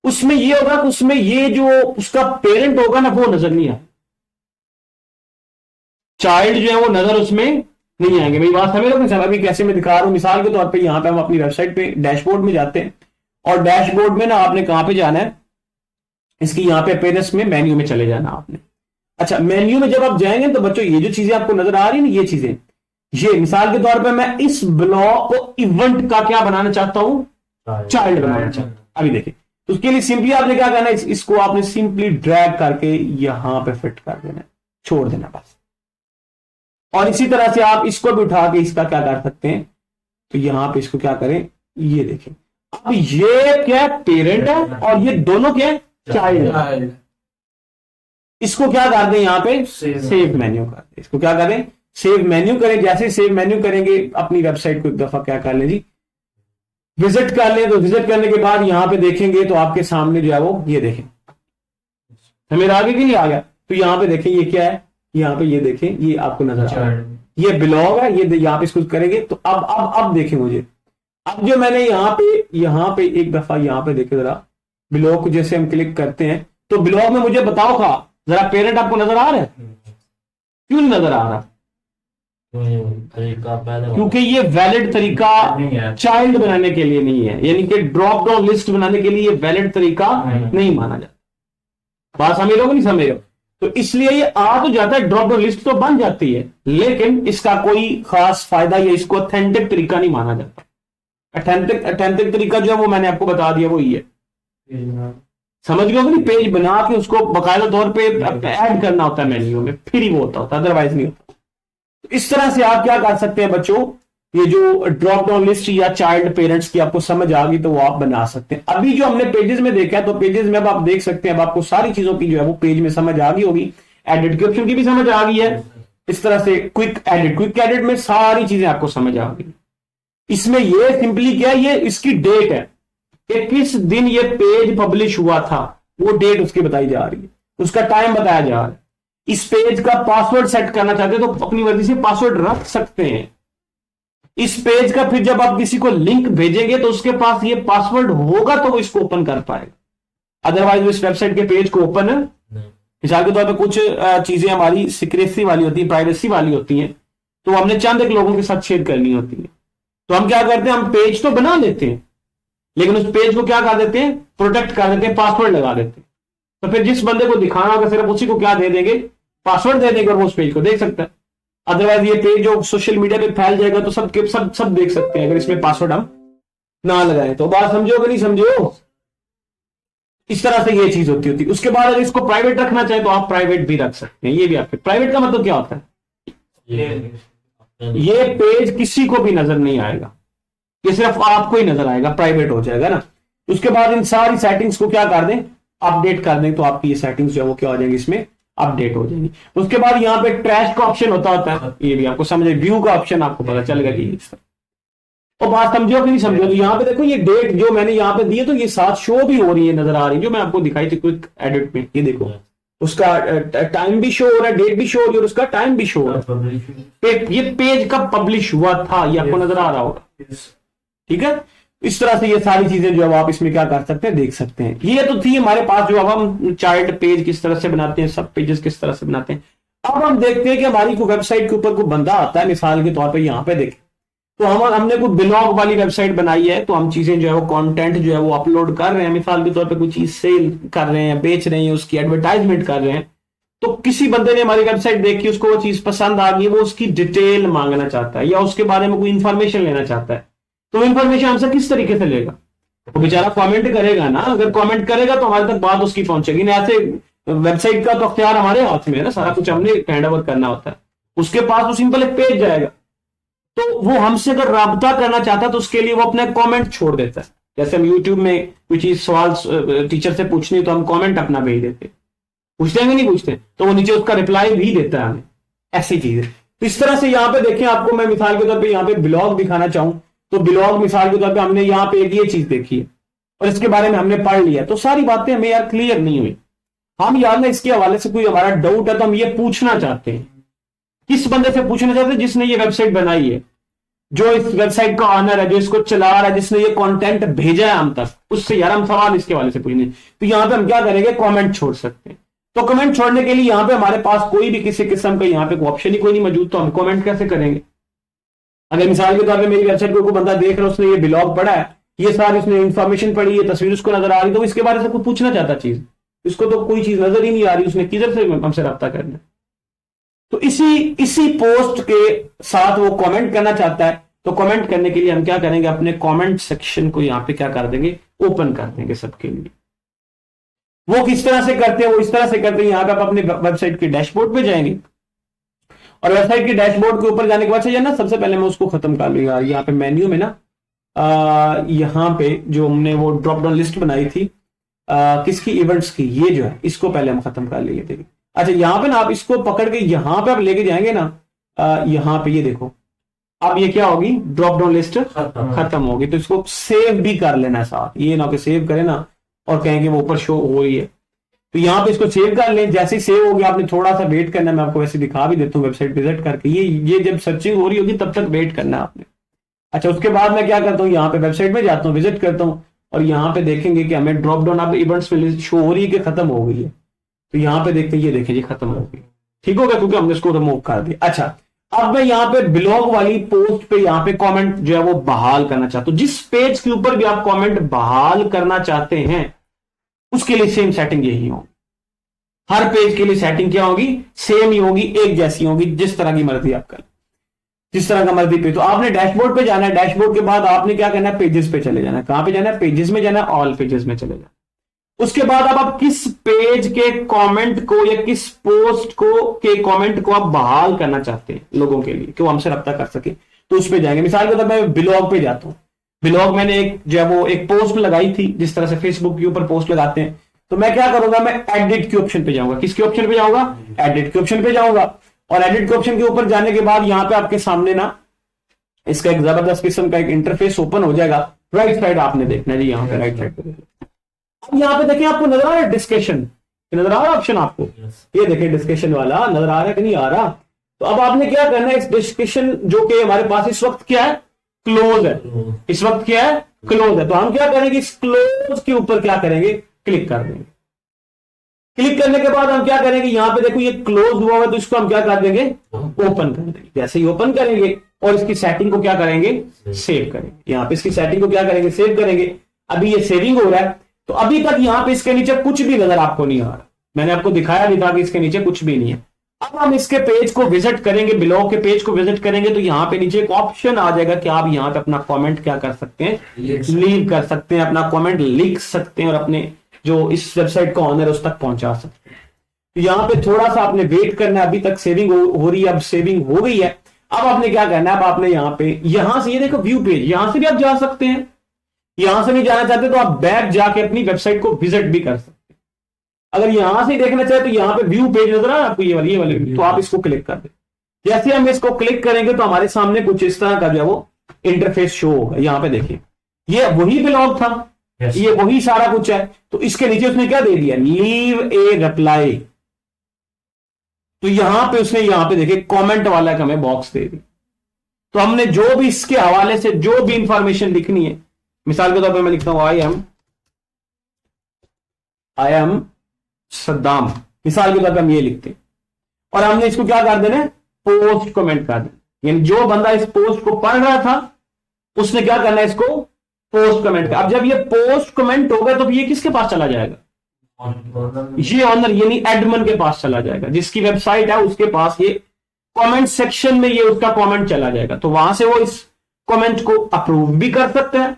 उसमें ये होगा कि उसमें ये जो उसका पेरेंट होगा ना, वो नजर नहीं आए, चाइल्ड जो है वो नजर उसमें नहीं आएंगे। मेरी बात समझ लो। अभी कैसे मैं दिखा रहा हूं, मिसाल के तौर पे यहां पे हम अपनी वेबसाइट पे डैशबोर्ड में जाते हैं, और डैशबोर्ड में ना आपने कहां पे जाना है, इसकी यहां पे अपीयरेंस में मेन्यू में चले जाना आपने। अच्छा, मेन्यू में जब आप जाएंगे तो बच्चों ये जो चीजें आपको नजर आ रही है ना, ये चीजें, ये मिसाल के तौर पे मैं इस ब्लॉक को इवेंट का क्या बनाना चाहता हूं, चाइल्ड बनाना चाहता हूं। अभी देखिए, तो उसके लिए सिंपली आपने क्या करना है, इसको आपने सिंपली ड्रैग करके यहां पे फिट कर देना है, छोड़ देना बस। और इसी तरह से आप इसको भी उठा के इसका क्या कर सकते हैं, तो यहां पे इसको क्या करें, ये देखें, अब ये क्या पेरेंट है और ये दोनों क्या चाइल्ड। इसको क्या कर दें, यहां पे सेव मेन्यू कर दें। इसको क्या करें, सेव मेन्यू करें। जैसे सेव मेन्यू करेंगे, अपनी वेबसाइट को एक दफा क्या कर लें जी, विजिट कर लें। तो विजिट करने के बाद यहां पे देखेंगे तो आपके सामने जो है वो ये देखें, मेरा आगे कि नहीं आ गया। तो यहां पे देखें ये क्या है, यहां पे ये देखें, ये आपको नजर आ रहा है, ये बिलॉग है, ये यहां पे इसको करेंगे तो अब देखें मुझे, अब जो मैंने यहां पे एक दफा यहां पे देखे जरा, बिलॉग को जैसे हम क्लिक करते हैं तो बिलॉग में मुझे बताओ था जरा, पेरेंट आपको नजर आ रहा है, क्यों नहीं नजर आ रहा? क्योंकि ये वैलिड तरीका चाइल्ड बनाने के लिए नहीं है, यानी कि ड्रॉप डाउन लिस्ट बनाने के लिए ये वैलिड तरीका नहीं माना जाता। बात समझ लो कि नहीं समझ लो? तो इसलिए ये आ तो जाता है, ड्रॉप डाउन लिस्ट तो बन जाती है, लेकिन इसका कोई खास फायदा या इसको ऑथेंटिक तरीका नहीं माना जाता। ऑथेंटिक तरीका जो है वो मैंने आपको बता दिया, वो ये है। समझ गए हो कि नहीं? पेज बना के उसको बाकायदा तौर पे ऐड करना होता है मेन्यू में, फिर ही वो होता है, अदरवाइज नहीं होता। तो इस तरह से आप क्या कर सकते हैं बच्चों, ये जो ड्रॉप डाउन लिस्ट या चाइल्ड पेरेंट्स की आपको समझ आ गई तो वो आप बना सकते हैं। अभी जो हमने पेजेस में देखा है, तो पेजेस में अब आप देख सकते हैं, अब आपको सारी चीजों की जो है वो पेज में समझ आ गई होगी। एडिट के ऑप्शन की भी समझ आ गई है, इस तरह से क्विक एडिट में सारी चीजें आपको समझ आ गई। इसमें ये सिंपली क्या है, ये इसकी डेट है कि किस दिन ये पेज पब्लिश हुआ था, वो डेट उसकी बताई जा रही है, उसका टाइम बताया जा रहा है। इस पेज का पासवर्ड सेट करना चाहते हैं तो अपनी मर्जी से पासवर्ड रख सकते हैं। इस पेज का फिर जब आप किसी को लिंक भेजेंगे तो उसके पास ये पासवर्ड होगा तो वो इसको ओपन कर पाएगा, अदरवाइज वो इस वेबसाइट के पेज को ओपन मिसाल के तौर पे कुछ चीजें हमारी सिक्रेसी वाली होती है, प्राइवेसी वाली होती हैं, तो हमने चंद एक लोगों के साथ शेयर करनी होती है, तो हम क्या करते हैं, हम पेज तो बना लेते हैं लेकिन उस पेज को क्या कर देते हैं, प्रोटेक्ट कर देते हैं, पासवर्ड लगा देते हैं। तो फिर जिस बंदे को दिखाना होगा सिर्फ उसी को क्या दे देंगे, पासवर्ड दे देंगे और वो उस पेज को देख सकता है। अदरवाइज ये पेज जो सोशल मीडिया पे फैल जाएगा तो सब देख सकते हैं अगर इसमें पासवर्ड हम ना लगाएं तो। बात समझो कि नहीं समझो? इस तरह से ये चीज होती। उसके बाद अगर इसको प्राइवेट रखना चाहे तो आप प्राइवेट भी रख सकते हैं। ये भी आपके प्राइवेट का मतलब क्या होता है, ये पेज किसी को भी नजर नहीं आएगा, ये सिर्फ आपको ही नजर आएगा, प्राइवेट हो जाएगा ना। उसके बाद इन सारी सेटिंग्स को क्या कर दें, अपडेट कर दें, तो आपकी ये सेटिंग्स जो है वो क्या हो जाएंगी, इसमें अपडेट हो जाएंगी। उसके बाद यहाँ पे ट्रैश का ऑप्शन होता है, ये भी आपको समझ, व्यू का ऑप्शन आपको पता चलेगा कि इस तरह। और बात समझो कि नहीं समझो, तो यहाँ पे देखो ये डेट जो मैंने यहाँ पे दी है तो ये साथ शो भी हो रही है, नजर आ रही है, जो मैं आपको दिखाई थी क्विक एडिट में। ये देखो उसका टाइम भी शो हो रहा है, डेट भी शो हो रही है और उसका टाइम भी शो हो रहा है। ये पेज कब पब्लिश हुआ था ये आपको नजर आ रहा होगा, ठीक है। इस तरह से ये सारी चीजें जो है आप इसमें क्या कर सकते हैं, देख सकते हैं। ये तो थी हमारे पास जो अब हम चाइल्ड पेज किस तरह से बनाते हैं, सब पेजेस किस तरह से बनाते हैं। अब हम देखते हैं कि हमारी को वेबसाइट के ऊपर कोई बंदा आता है, मिसाल के तौर पे यहाँ पे देखें तो हमने कोई ब्लॉग वाली वेबसाइट बनाई है, तो हम चीजें जो है वो कंटेंट जो है वो अपलोड कर रहे हैं, मिसाल के तौर पे कोई चीज सेल कर रहे हैं, बेच रहे हैं, उसकी एडवर्टाइजमेंट कर रहे हैं। तो किसी बंदे ने हमारी वेबसाइट देखी, उसको वो चीज पसंद आ गई, वो उसकी डिटेल मांगना चाहता है या उसके बारे में कोई इंफॉर्मेशन लेना चाहता है, तो इंफॉर्मेशन हमसे किस तरीके से लेगा, वो बेचारा कमेंट करेगा ना। अगर कमेंट करेगा तो हमारे तक बात उसकी पहुंचेगी ना। ऐसे वेबसाइट का तो अख्तियार हमारे हाथ में है ना, सारा कुछ हमने हैंड ओवर करना होता है। उसके पास तो सिंपल एक पेज जाएगा, तो वो हमसे अगर राब्ता करना चाहता है तो उसके लिए वो अपने कमेंट छोड़ देता है। जैसे हम यूट्यूब में कोई चीज सवाल टीचर से पूछनी है तो हम कमेंट अपना भेज देते, पूछते हैं कि नहीं पूछते, तो वो नीचे उसका रिप्लाई भी देता है हमें, ऐसी चीज है। तो इस तरह से यहाँ पे देखें, आपको मैं मिसाल के तौर पे यहाँ पे ब्लॉग दिखाना चाहूं तो ब्लॉग मिसाल के तौर पे हमने यहाँ पे एक ये चीज देखी है और इसके बारे में हमने पढ़ लिया, तो सारी बातें हमें यार क्लियर नहीं हुई। हम यार ना इसके हवाले से कोई हमारा डाउट है तो हम ये पूछना चाहते हैं, किस बंदे से पूछना चाहते हैं, जिसने ये वेबसाइट बनाई है, जो इस वेबसाइट का ऑनर है, जो इसको चला रहा है, जिसने ये कंटेंट भेजा है हम तक, उससे यार हम सवाल इसके हवाले से पूछने। तो यहाँ पे हम क्या करेंगे, कमेंट छोड़ सकते हैं। तो कमेंट छोड़ने के लिए यहाँ पे हमारे पास कोई भी किसी किस्म का यहाँ पे ऑप्शन ही कोई नहीं मौजूद, तो हम कमेंट कैसे करेंगे। अगर मिसाल के तौर पे मेरी वेबसाइट को कोई बंदा देख रहा है, उसने ये ब्लॉग पढ़ा है, ये सारी उसने इंफॉर्मेशन पढ़ी, ये तस्वीर उसको नजर आ रही, तो इसके बारे में कोई पूछना चाहता चीज, इसको तो कोई चीज नजर ही नहीं आ रही, उसने किधर से हमसे रब्ता करना। तो इसी पोस्ट के साथ वो कमेंट करना चाहता है, तो कमेंट करने के लिए हम क्या करेंगे, अपने कमेंट सेक्शन को यहाँ पे क्या कर देंगे, ओपन कर देंगे सबके लिए। वो किस तरह से करते हैं, वो इस तरह से करते हैं, यहाँ पे आप अपने वेबसाइट के डैशबोर्ड पे जाएंगे और वेबसाइट के डैशबोर्ड के ऊपर जाने के बाद ना, सबसे पहले मैं उसको खत्म कर लूंगा। यहाँ पे मेन्यू में ना यहाँ पे जो हमने वो ड्रॉप डाउन लिस्ट बनाई थी किसकी, इवेंट्स की, ये जो है इसको पहले हम खत्म कर लेंगे। देखिए अच्छा, यहाँ पे ना आप इसको पकड़ के यहाँ पे आप लेके जाएंगे ना, यहाँ पे ये देखो, अब ये क्या होगी, ड्रॉप डाउन लिस्ट खत्म होगी। तो इसको सेव भी कर लेना साथ, ये ना कि सेव करें ना और कहेंगे वो ऊपर शो हो रही है, तो यहाँ पे इसको सेव कर लें। जैसे ही सेव हो गया, आपने थोड़ा सा वेट करना है, मैं आपको वैसे दिखा भी देता हूँ वेबसाइट विजिट करके, ये जब सर्चिंग हो रही होगी तब तक वेट करना है आपने। अच्छा, उसके बाद मैं क्या करता हूँ, यहाँ पे वेबसाइट में जाता हूँ, विजिट करता हूँ और यहाँ पे देखेंगे कि हमें ड्रॉप डाउन अब इवेंट्स में शो हो रही है कि खत्म हो गई है। तो यहाँ पे देखते हैं, ये देखें जी खत्म हो गई, ठीक हो गया, क्योंकि हमने इसको रिमूव कर दिया। अच्छा, अब मैं यहाँ पे ब्लॉग वाली पोस्ट पे यहाँ पे कमेंट जो है वो बहाल करना चाहता हूं। जिस पेज के ऊपर भी आप कमेंट बहाल करना चाहते हैं उसके लिए सेम सेटिंग यही होगी। हर पेज के लिए सेटिंग क्या होगी, सेम ही होगी, एक जैसी होगी, जिस तरह की मर्जी आप करें, जिस तरह का मर्जी पे। तो आपने डैशबोर्ड पे जाना है, डैशबोर्ड के बाद आपने क्या करना है, पेजेस पे चले जाना है। कहां पे जाना है, पेजेस में जाना है, ऑल पेजेस में चले जाना है। उसके बाद अब आप किस पेज के कमेंट को या किस पोस्ट को के कमेंट को आप बहाल करना चाहते हैं लोगों के लिए कि वो हमसे रब्ता कर सके, तो उस पे जाएंगे। मिसाल के तौर पर मैं ब्लॉग पे जाता हूं, ब्लॉग मैंने एक जो है वो एक पोस्ट लगाई थी, जिस तरह से फेसबुक के ऊपर पोस्ट लगाते हैं, तो मैं क्या करूंगा, मैं एडिट के ऑप्शन पे जाऊंगा। किसके ऑप्शन पे जाऊंगा? एडिट के ऑप्शन पे जाऊंगा। और एडिट के ऑप्शन के ऊपर जाने के बाद यहां पे आपके सामने ना इसका एक जबरदस्त किस्म का एक इंटरफेस ओपन हो जाएगा। राइट साइड आपने देखना जी, यहाँ पे राइट साइड पे अब यहाँ पे देखें, आपको नजर आ रहा है डिस्कशन, नजर आ रहा है ऑप्शन आपको? ये देखें डिस्कशन वाला नजर आ रहा है कि नहीं आ रहा? तो अब आपने क्या करना है, इस डिस्कशन जो कि हमारे पास इस वक्त क्या है, क्लोज है, इस वक्त क्या है, क्लोज है। तो हम क्या करेंगे, इस क्लोज के ऊपर क्या करेंगे, क्लिक कर देंगे। क्लिक करने के बाद हम क्या करेंगे, यहां पे देखो ये क्लोज हुआ है, तो इसको हम क्या कर देंगे, ओपन कर देंगे। जैसे ही ओपन करेंगे और इसकी सेटिंग को क्या करेंगे, सेव करेंगे। यहां पे इसकी सेटिंग को क्या करेंगे, सेव करेंगे। अभी ये सेविंग हो रहा है, तो अभी तक यहां पे इसके नीचे कुछ भी नजर आपको नहीं आ रहा, मैंने आपको दिखाया भी था कि इसके नीचे कुछ भी नहीं है। अब हम इसके पेज को विजिट करेंगे, ब्लॉग के पेज को विजिट करेंगे, तो यहां पे नीचे एक ऑप्शन आ जाएगा कि आप यहां पे अपना कमेंट क्या कर सकते हैं, लीव कर सकते हैं, अपना कमेंट लिख सकते हैं और अपने जो इस वेबसाइट का ऑनर है उस तक पहुंचा सकते हैं। तो यहां पे थोड़ा सा आपने वेट करना है, अभी तक सेविंग हो रही है, अब सेविंग हो गई है। अब आपने क्या करना है, अब आपने यहां से ये देखो व्यू पेज, यहां से भी आप जा सकते हैं। यहां से नहीं जाना चाहते तो आप बैक जाके अपनी वेबसाइट को विजिट भी कर सकते हैं। अगर यहां से देखना चाहे तो यहां पे व्यू पेज नजर आ रहा है आपको, ये वाले तो आप इसको क्लिक कर दें। जैसे हम इसको क्लिक करेंगे तो हमारे सामने कुछ इस तरह का जो है वो इंटरफेस शो होगा। यहां पे देखिए, ये वही ब्लॉग था, ये वही सारा कुछ है। तो इसके नीचे उसने क्या दे दिया, लीव ए रिप्लाई। तो यहां पे उसने यहां पे देखिए कमेंट वाला का हमें बॉक्स दे दी। तो हमने जो भी इसके हवाले से जो भी इंफॉर्मेशन लिखनी है, मिसाल के तौर पे मैं लिखता हूं आई एम सद्दाम, मिसाल के तौर पे हम ये लिखते हैं, और हमने इसको क्या कर देना है, पोस्ट कमेंट कर देना। यानी जो बंदा इस पोस्ट को पढ़ रहा था उसने क्या करना है, इसको पोस्ट कमेंट कर। अब जब ये पोस्ट कमेंट होगा तो ये किसके पास चला जाएगा, ये ऑनर यानी एडमिन के पास चला जाएगा, जिसकी वेबसाइट है उसके पास ये कमेंट सेक्शन में ये उसका कमेंट चला जाएगा। तो वहां से वो इस कमेंट को अप्रूव भी कर सकता है,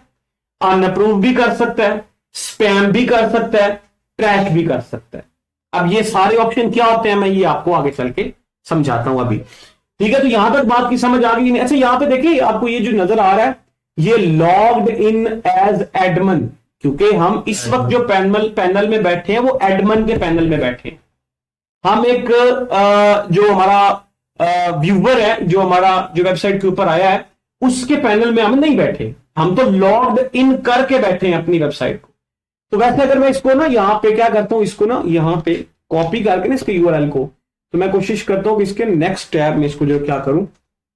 अनअप्रूव भी कर सकता है, स्पैम भी कर सकता है, ट्रैश भी कर सकता है। अब ये सारे ऑप्शन क्या होते हैं मैं ये आपको आगे चल के समझाता हूं अभी, ठीक है? तो यहां तक बात की समझ आ गई? अच्छा, यहां पे देखिए आपको ये जो नजर आ रहा है, ये लॉग्ड इन एज एडमिन, क्योंकि हम इस वक्त जो पैनल में बैठे हैं वो एडमिन के पैनल में बैठे हैं। हम एक जो हमारा व्यूअर है, जो हमारा जो वेबसाइट के ऊपर आया है, उसके पैनल में हम नहीं बैठे, हम तो लॉग्ड इन करके बैठे हैं अपनी वेबसाइट को। तो वैसे अगर मैं इसको ना यहां पे क्या करता हूं, इसको ना यहां पे कॉपी करके ना इसके यूआरएल को, तो मैं कोशिश करता हूं कि इसके नेक्स्ट टैब में इसको जो क्या करूं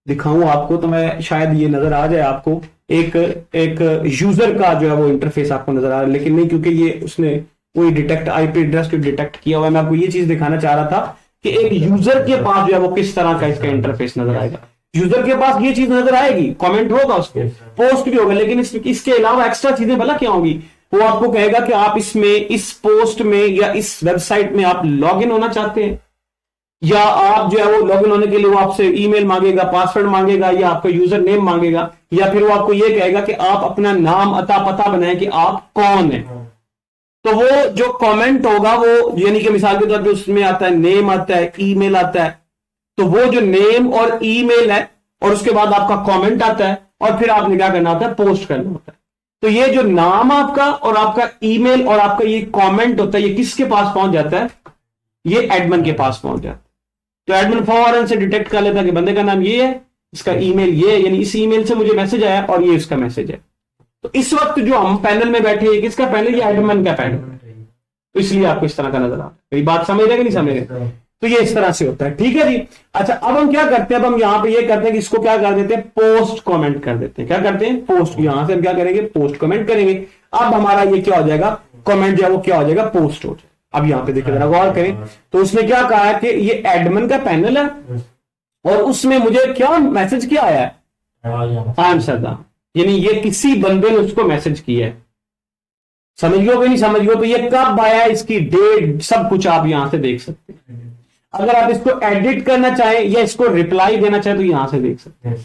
दिखाऊं आपको, तो मैं शायद ये नजर आ जाए आपको, एक यूजर का जो है वो इंटरफेस आपको नजर आ रहा है, लेकिन नहीं, क्योंकि ये उसने कोई डिटेक्ट आईपी एड्रेस को डिटेक्ट किया हुआ है। मैं आपको ये चीज दिखाना चाह रहा था कि एक यूजर के पास जो है वो किस तरह का इसका इंटरफेस नजर आएगा। यूजर के पास ये चीज नजर आएगी, कमेंट होगा उसको, पोस्ट भी होगा, लेकिन इसके अलावा एक्स्ट्रा चीजें भला क्या होंगी, वो आपको कहेगा कि आप इसमें, इस पोस्ट में या इस वेबसाइट में आप लॉग इन होना चाहते हैं, या आप जो है वो लॉग इन होने के लिए वो आपसे ईमेल मांगेगा, पासवर्ड मांगेगा, या आपका यूजर नेम मांगेगा, या फिर वो आपको ये कहेगा कि आप अपना नाम अता पता बनाएं कि आप कौन है। तो वो जो कमेंट होगा वो यानी कि मिसाल के तौर पे उसमें आता है नेम, आता है ईमेल आता है, तो वो जो नेम और ईमेल है और उसके बाद आपका कमेंट आता है, और फिर आपने क्या करना होता है, पोस्ट करना होता है। तो ये जो नाम आपका और आपका ईमेल और आपका ये कमेंट होता है, ये किसके पास पहुंच जाता है, ये एडमिन के पास पहुंच जाता है। तो एडमिन फौरन से डिटेक्ट कर लेता है कि बंदे का नाम ये है, इसका ईमेल ये है, यानी इस ईमेल से मुझे मैसेज आया और ये इसका मैसेज है। तो इस वक्त जो हम पैनल में बैठे हैं, किसका पैनल, ये एडमिन का पैनल, तो इसलिए आपको इस तरह का नजर आ रहा है। मेरी बात समझ रहे कि नहीं समझ रहे? तो ये इस तरह से होता है, ठीक है जी। अच्छा, अब हम क्या करते हैं, अब हम यहां पे ये करते हैं कि इसको क्या कर देते हैं, पोस्ट कमेंट कर देते हैं। क्या करते हैं, पोस्ट, यहां से हम क्या करेंगे, पोस्ट कमेंट करेंगे। अब हमारा ये क्या हो जाएगा, कमेंट जो है वो क्या हो जाएगा, पोस्ट हो जाएगा। अब यहां पे देखिए, जरा गौर करें, तो उसने क्या कहा है कि ये एडमिन का पैनल है और उसमें मुझे क्या मैसेज क्या आया है, आई एम सद्दाम, यानी ये किसी बंदे ने उसको मैसेज किया है। समझ गए कि नहीं समझ गए? तो ये कब आया, इसकी डेट, सब कुछ आप यहां से देख सकते हैं। अगर आप इसको एडिट करना चाहें या इसको रिप्लाई देना चाहें तो यहां से देख सकते हैं,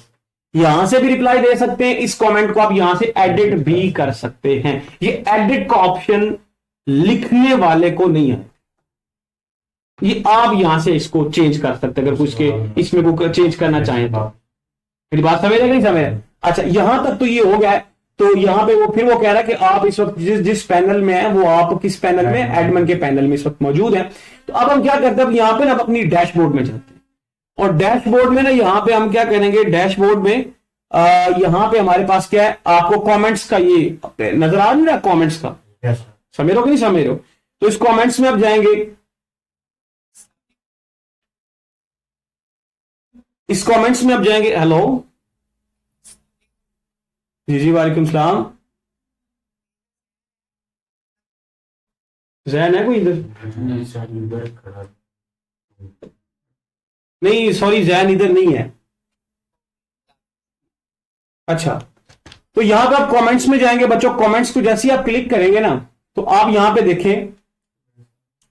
यहां से भी रिप्लाई दे सकते हैं। इस कमेंट को आप यहां से एडिट भी कर सकते हैं। ये एडिट का ऑप्शन लिखने वाले को नहीं है। ये आप यहां से इसको चेंज कर सकते हैं, अगर कुछ के इसमें को चेंज करना चाहें तो। मेरी बात समझ रहे नहीं समझ? अच्छा, यहां तक तो ये हो गया है। तो यहां पे वो फिर वो कह रहा है कि आप इस वक्त जिस पैनल में है वो आप किस पैनल में, एडमिन के पैनल में इस वक्त मौजूद है। तो अब हम क्या करते हैं, अब यहां पे ना अपनी डैशबोर्ड में जाते हैं, और डैशबोर्ड में ना यहां पे हम क्या करेंगे, डैशबोर्ड में यहां पे हमारे पास क्या है, आपको कमेंट्स का ये नजर आ नहीं रहा, कमेंट्स का समझ रहे हो कि नहीं समझ रहे हो? तो इस कमेंट्स में अब जाएंगे, इस कमेंट्स में अब जाएंगे। हेलो जी जी, वालेकुम सलाम। जैन है कोई इधर? नहीं सॉरी, जैन इधर नहीं है। अच्छा, तो यहां पे आप कमेंट्स में जाएंगे बच्चों। कमेंट्स को जैसे ही आप क्लिक करेंगे ना, तो आप यहां पे देखें,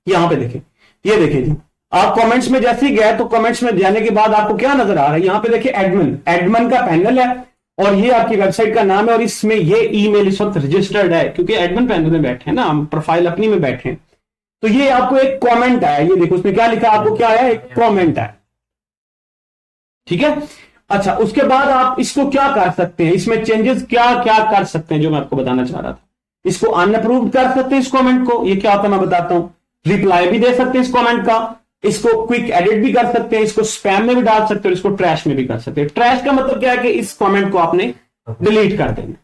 यहां पे देखें, ये देखें जी, आप कमेंट्स में जैसे ही गए तो कमेंट्स में जाने के बाद आपको क्या नजर आ रहा है, यहां पे देखिए एडमिन, एडमिन का पैनल है और ये आपकी वेबसाइट का नाम है, और इसमें ये ईमेल इस वक्त रजिस्टर्ड है क्योंकि एडमिन पैनल में बैठे हैं ना, हम प्रोफाइल अपनी में बैठे हैं। तो ये आपको एक कमेंट आया, ये देखो उसमें क्या लिखा, आपको क्या आया, एक कमेंट आया, ठीक है। अच्छा, उसके बाद आप इसको क्या कर सकते हैं, इसमें चेंजेस क्या क्या कर सकते हैं, जो मैं आपको बताना चाह रहा था। इसको अनअप्रूव कर सकते हैं इस कमेंट को, ये क्या होता है मैं बताता हूं। रिप्लाई भी दे सकते हैं इस कमेंट का, इसको क्विक एडिट भी कर सकते हैं, इसको स्पैम में भी डाल सकते हैं, इसको ट्रैश में भी कर सकते हैं। ट्रैश का मतलब क्या है कि इस कमेंट को आपने डिलीट कर देना।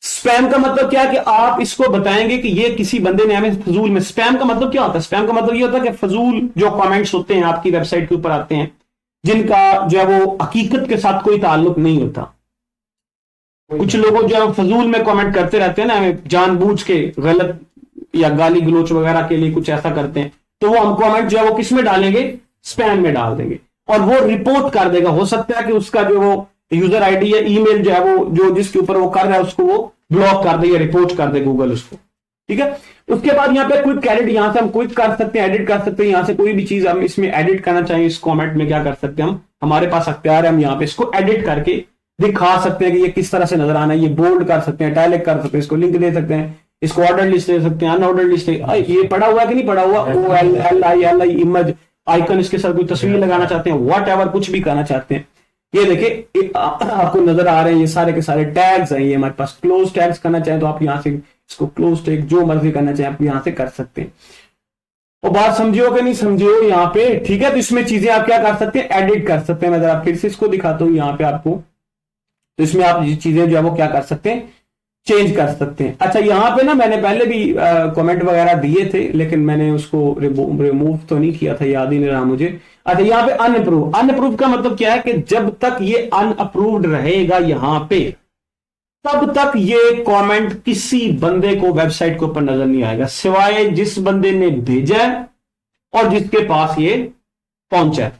स्पैम का मतलब क्या है कि आप इसको बताएंगे कि ये किसी बंदे ने हमें फजूल में, स्पैम का मतलब क्या होता है, स्पैम का मतलब ये होता है कि फजूल जो कमेंट्स होते हैं आपकी वेबसाइट के ऊपर आते हैं, जिनका जो है वो हकीकत के साथ कोई ताल्लुक नहीं होता। कुछ लोग जो है फजूल में कमेंट करते रहते हैं ना, हमें जानबूझ के गलत या गाली गलोच वगैरह के लिए कुछ ऐसा करते हैं, तो वो हम कमेंट जो है वो किस में डालेंगे, स्पैम में डाल देंगे, और वो रिपोर्ट कर देगा। हो सकता है कि उसका जो वो यूजर आईडी या ईमेल जो है वो जो जिसके ऊपर वो कर रहा है उसको वो ब्लॉक कर दे या रिपोर्ट कर दे गूगल उसको, ठीक है। उसके बाद यहाँ पे क्विक एडिट, यहां से हम क्विक कर सकते हैं, एडिट कर सकते हैं, यहां से कोई भी चीज हम इसमें एडिट करना चाहिए इस कमेंट में क्या कर सकते हैं हम, हमारे पास अख्तियार है, हम यहाँ पे इसको एडिट करके दिखा सकते हैं कि ये किस तरह से नजर आना है। ये बोल्ड कर सकते हैं, इटैलिक कर सकते हैं, इसको लिंक दे सकते हैं, इसको ऑर्डर लिस्ट दे सकते हैं, अनऑर्डर लिस्ट। ये पड़ा हुआ कि नहीं पड़ा हुआ, OLLI इमेज आइकन, इसके साथ कोई तस्वीर लगाना चाहते हैं, व्हाट एवर कुछ भी करना चाहते हैं। ये देखिए आपको नजर आ रहे हैं, ये सारे के सारे टैग्स हैं, ये हमारे पास क्लोज टैग्स करना चाहें तो आप यहाँ से इसको क्लोज टैग जो मर्जी करना चाहें आप यहाँ से कर सकते हैं। और बात समझियो कि नहीं समझियो यहाँ पे, ठीक है। तो इसमें चीजें आप क्या कर सकते हैं, एडिट कर सकते हैं। मैं जरा फिर से इसको दिखाता हूँ यहाँ पे आपको, तो इसमें आप ये चीजें जो है वो क्या कर सकते हैं, चेंज कर सकते हैं। अच्छा, यहाँ पे ना मैंने पहले भी कमेंट वगैरह दिए थे, लेकिन मैंने उसको रिमूव तो नहीं किया था, याद ही नहीं रहा मुझे। अच्छा, यहाँ पे अनअप्रूव, अनअप्रूव का मतलब क्या है कि जब तक ये अनअप्रूव्ड रहेगा यहाँ पे, तब तक ये कमेंट किसी बंदे को वेबसाइट के ऊपर नजर नहीं आएगा, सिवाय जिस बंदे ने भेजा है और जिसके पास ये पहुंचा है,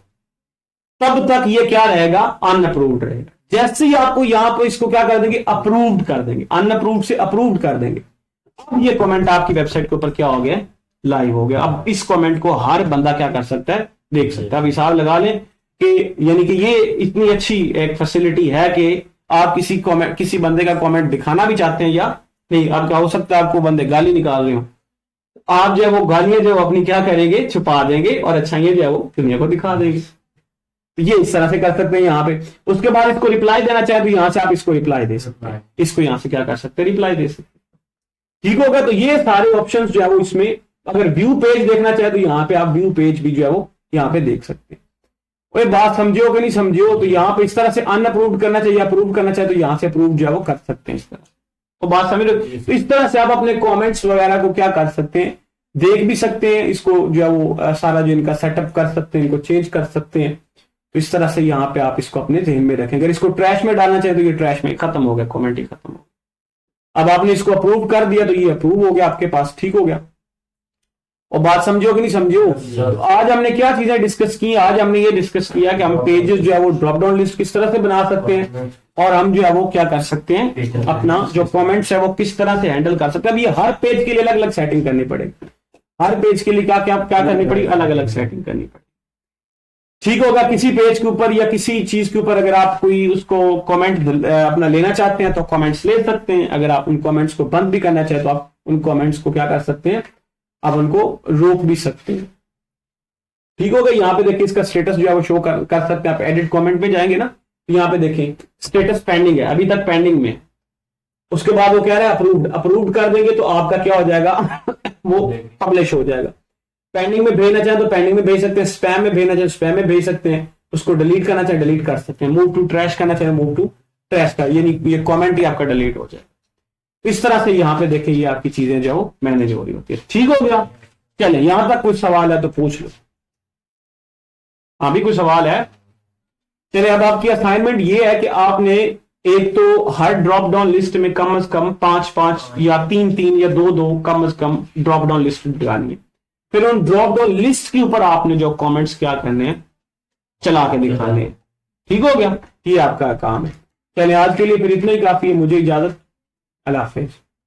तब तक ये क्या रहेगा, अनअप्रूव्ड रहेगा। जैसे ही आपको यहां पर इसको क्या कर देंगे, अप्रूव्ड कर देंगे, अनअप्रूव्ड से अप्रूव्ड कर देंगे, अब ये कमेंट आपकी वेबसाइट के ऊपर क्या हो गया, लाइव हो गया। अब इस कमेंट को हर बंदा क्या कर सकता है, देख सकता है। अब हिसाब लगा लें कि यानी कि ये इतनी अच्छी एक फैसिलिटी है कि आप किसी बंदे का कमेंट दिखाना भी चाहते हैं या नहीं, अब क्या हो सकता है आपको बंदे गाली निकाल रहे हो, आप जो है वो गालियां जो अपनी क्या करेंगे, छुपा देंगे और अच्छाइयां जो है वो दुनिया को दिखा देंगे। तो ये इस तरह से कर सकते हैं यहाँ पे। उसके बाद इसको रिप्लाई देना चाहे तो यहां से आप इसको रिप्लाई दे सकते हैं, इसको यहां से क्या कर सकते हैं, रिप्लाई दे सकते हैं, ठीक होगा। तो ये सारे ऑप्शंस जो है वो इसमें, अगर व्यू पेज देखना चाहे तो यहाँ पे आप व्यू पेज भी जो है वो यहाँ पे देख सकते हैं। कोई बात समझियो कि नहीं समझियो, तो यहाँ पे इस तरह से अनअप्रूव्ड करना चाहिए, अप्रूव करना चाहिए तो यहाँ से अप्रूव जो है वो कर सकते हैं इस तरह। तो बात समझ रहे, तो इस तरह से आप अपने कमेंट्स वगैरह को क्या कर सकते हैं, देख भी सकते हैं, इसको जो है वो सारा जो इनका सेटअप कर सकते हैं, इनको चेंज कर सकते हैं। तो इस तरह से यहाँ पे आप इसको अपने ध्यान में रखें। अगर इसको ट्रैश में डालना चाहिए तो ये ट्रैश में खत्म हो गया, कमेंट ही खत्म हो गया। अब आपने इसको अप्रूव कर दिया तो ये अप्रूव हो गया आपके पास, ठीक हो गया। और बात समझो कि नहीं समझो, तो आज हमने क्या चीजें डिस्कस की, आज हमने ये डिस्कस किया कि हम पेजेस जो है वो ड्रॉप डाउन लिस्ट किस तरह से बना सकते हैं, और हम जो है वो क्या कर सकते हैं, अपना जो कमेंट्स है वो किस तरह से हैंडल कर सकते हैं। अब ये हर पेज के लिए अलग अलग सेटिंग करनी पड़ेगी, हर पेज के लिए क्या क्या क्या करनी पड़ेगी, अलग अलग सेटिंग करनी पड़ेगी। ठीक होगा। किसी पेज के ऊपर या किसी चीज के ऊपर अगर आप कोई उसको कमेंट अपना लेना चाहते हैं तो कमेंट्स ले सकते हैं। अगर आप उन कमेंट्स को बंद भी करना चाहें तो आप उन कमेंट्स को क्या कर सकते हैं, आप उनको रोक भी सकते हैं। ठीक होगा। यहाँ पे देखिए इसका स्टेटस जो है वो शो कर सकते हैं। आप एडिट कमेंट में जाएंगे ना, तो यहाँ पे देखें स्टेटस पेंडिंग है, अभी तक पेंडिंग में। उसके बाद वो कह रहा है अप्रूव्ड, अप्रूव्ड कर देंगे तो आपका क्या हो जाएगा वो पब्लिश हो जाएगा। पेंडिंग में भेजना चाहें तो पेंडिंग में भेज सकते हैं, स्पैम में भेजना चाहे स्पैम में भेज सकते हैं, उसको डिलीट करना चाहे डिलीट कर सकते हैं, मूव टू ट्रैश करना चाहे मूव टू ट्रैश का, ये कमेंट ही आपका डिलीट हो जाए। इस तरह से यहाँ पे देखिए ये आपकी चीजें जो मैनेज हो रही होती है। ठीक हो गया। चले यहां तक कुछ सवाल है तो पूछ लो। हाँ भी कोई सवाल है? चलिए अब आपकी असाइनमेंट ये है कि आपने एक तो हर ड्रॉप डाउन लिस्ट में कम से कम 5-5 या 3-3 या 2-2 कम से कम ड्रॉप डाउन लिस्ट लगानी है। फिर उन ड्रॉप डाउन लिस्ट के ऊपर आपने जो कमेंट्स क्या करने हैं, चला के दिखाने हैं। ठीक हो गया। ये आपका काम है। चलिए आज के लिए फिर इतना ही काफी है। मुझे इजाजत। अल्लाह हाफिज।